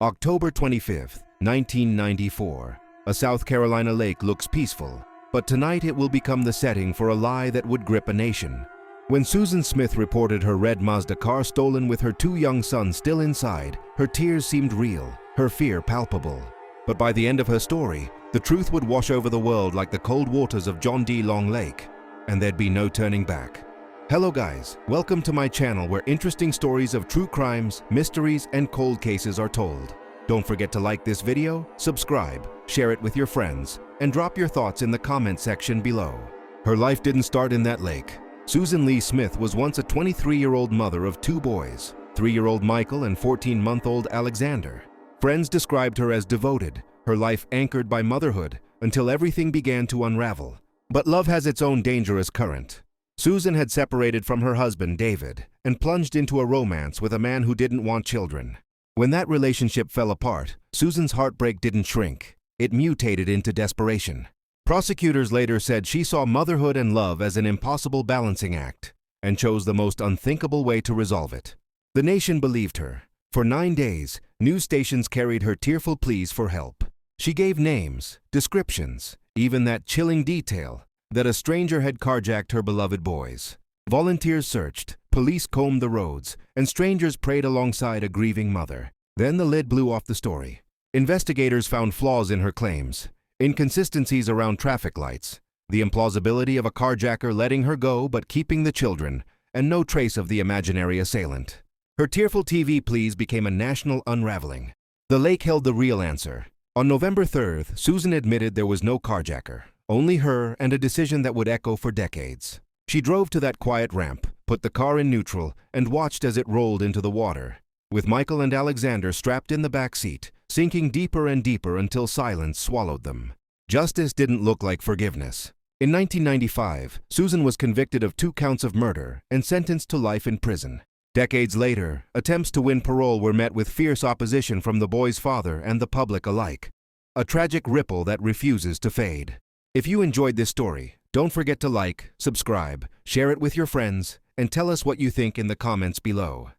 October 25th, 1994. A South Carolina lake looks peaceful, but tonight it will become the setting for a lie that would grip a nation. When Susan Smith reported her red Mazda car stolen with her two young sons still inside, her tears seemed real, her fear palpable. But by the end of her story, the truth would wash over the world like the cold waters of John D. Long Lake, and there'd be no turning back. Hello guys, welcome to my channel where interesting stories of true crimes, mysteries, and cold cases are told. Don't forget to like this video, subscribe, share it with your friends, and drop your thoughts in the comment section below. Her life didn't start in that lake. Susan Lee Smith was once a 23-year-old mother of two boys, 3-year-old Michael and 14-month-old Alexander. Friends described her as devoted, her life anchored by motherhood, until everything began to unravel. But love has its own dangerous current. Susan had separated from her husband, David, and plunged into a romance with a man who didn't want children. When that relationship fell apart, Susan's heartbreak didn't shrink. It mutated into desperation. Prosecutors later said she saw motherhood and love as an impossible balancing act, and chose the most unthinkable way to resolve it. The nation believed her. For 9 days, news stations carried her tearful pleas for help. She gave names, descriptions, even that chilling detail that a stranger had carjacked her beloved boys. Volunteers searched, police combed the roads, and strangers prayed alongside a grieving mother. Then the lid blew off the story. Investigators found flaws in her claims, inconsistencies around traffic lights, the implausibility of a carjacker letting her go but keeping the children, and no trace of the imaginary assailant. Her tearful TV pleas became a national unraveling. The lake held the real answer. On November 3rd, Susan admitted there was no carjacker. Only her and a decision that would echo for decades. She drove to that quiet ramp, put the car in neutral, and watched as it rolled into the water, with Michael and Alexander strapped in the back seat, sinking deeper and deeper until silence swallowed them. Justice didn't look like forgiveness. In 1995, Susan was convicted of 2 counts of murder and sentenced to life in prison. Decades later, attempts to win parole were met with fierce opposition from the boy's father and the public alike. A tragic ripple that refuses to fade. If you enjoyed this story, don't forget to like, subscribe, share it with your friends, and tell us what you think in the comments below.